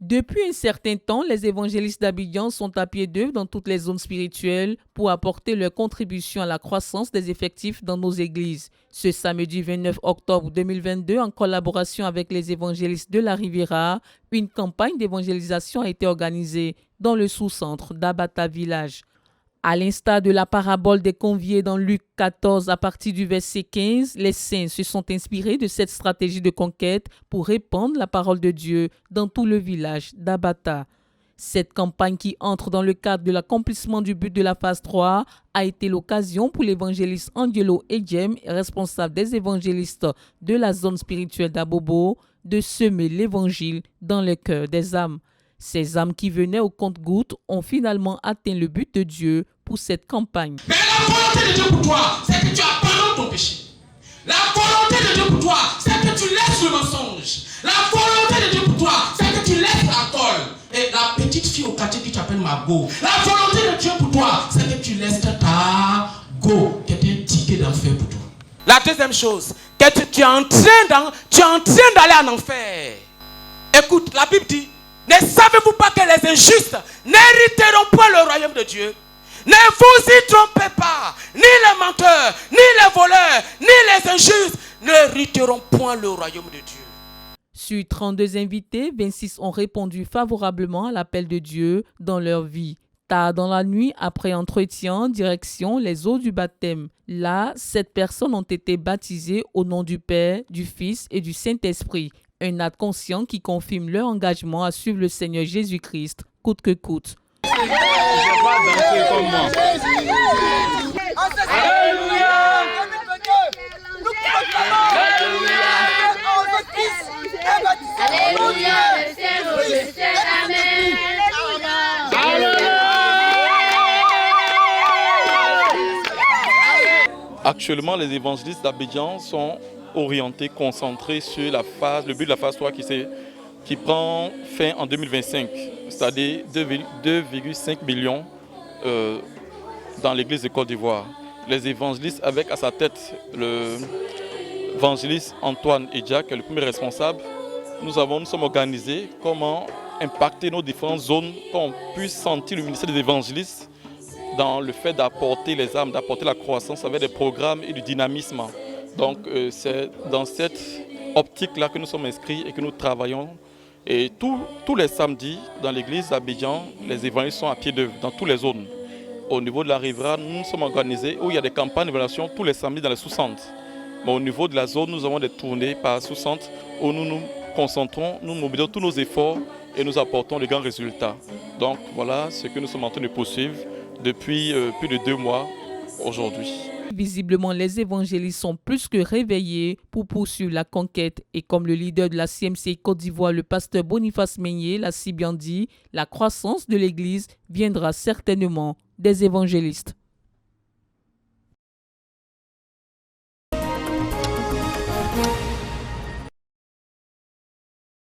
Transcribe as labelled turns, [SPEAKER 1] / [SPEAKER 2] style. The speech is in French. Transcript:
[SPEAKER 1] Depuis un certain temps, les évangélistes d'Abidjan sont à pied d'œuvre dans toutes les zones spirituelles pour apporter leur contribution à la croissance des effectifs dans nos églises. Ce samedi 29 octobre 2022, en collaboration avec les évangélistes de la Riviera, une campagne d'évangélisation a été organisée dans le sous-centre d'Abata Village. À l'instar de la parabole des conviés dans Luc 14 à partir du verset 15, les saints se sont inspirés de cette stratégie de conquête pour répandre la parole de Dieu dans tout le village d'Abata. Cette campagne qui entre dans le cadre de l'accomplissement du but de la phase 3 a été l'occasion pour l'évangéliste Angelo Edjem, responsable des évangélistes de la zone spirituelle d'Abobo, de semer l'évangile dans le cœur des âmes. Ces âmes qui venaient au compte-gouttes ont finalement atteint le but de Dieu pour cette campagne.
[SPEAKER 2] Mais la volonté de Dieu pour toi, c'est que tu abandonnes ton péché. La volonté de Dieu pour toi, c'est que tu laisses le mensonge. La volonté de Dieu pour toi, c'est que tu laisses la colle. Et la petite fille au quartier qui t'appelle Mago. La volonté de Dieu pour toi, c'est que tu laisses ta go, qui est un ticket d'enfer pour toi. La deuxième chose, que tu es en train d'aller en enfer. Écoute, la Bible dit, ne savez-vous pas que les injustes n'hériteront point le royaume de Dieu? Ne vous y trompez pas. Ni les menteurs, ni les voleurs, ni les injustes n'hériteront point le royaume de Dieu.
[SPEAKER 1] Sur 32 invités, 26 ont répondu favorablement à l'appel de Dieu dans leur vie. Tard dans la nuit, après entretien, direction les eaux du baptême. Là, 7 personnes ont été baptisées au nom du Père, du Fils et du Saint-Esprit. Un acte conscient qui confirme leur engagement à suivre le Seigneur Jésus-Christ, coûte que coûte.
[SPEAKER 3] Actuellement, les évangélistes d'Abidjan sont orientés, concentrés sur le but de la phase 3 qui prend fin en 2025, c'est-à-dire 2,5 millions dans l'église de Côte d'Ivoire. Les évangélistes avec à sa tête l'évangéliste Antoine Edja, qui est le premier responsable, nous sommes organisés comment impacter nos différentes zones, qu'on puisse sentir le ministère des évangélistes dans le fait d'apporter les âmes, d'apporter la croissance avec des programmes et du dynamisme. Donc c'est dans cette optique-là que nous sommes inscrits et que nous travaillons. Et tous les samedis, dans l'église d'Abidjan, les évangélistes sont à pied d'œuvre dans toutes les zones. Au niveau de la Riviera, nous sommes organisés où il y a des campagnes d'évaluation tous les samedis dans les sous-centres. Mais au niveau de la zone, nous avons des tournées par sous-centres où nous nous concentrons, nous mobilisons tous nos efforts et nous apportons de grands résultats. Donc voilà ce que nous sommes en train de poursuivre depuis plus de 2 mois aujourd'hui.
[SPEAKER 1] Visiblement, les évangélistes sont plus que réveillés pour poursuivre la conquête. Et comme le leader de la CMC Côte d'Ivoire, le pasteur Boniface Meignet, l'a si bien dit, la croissance de l'Église viendra certainement des évangélistes.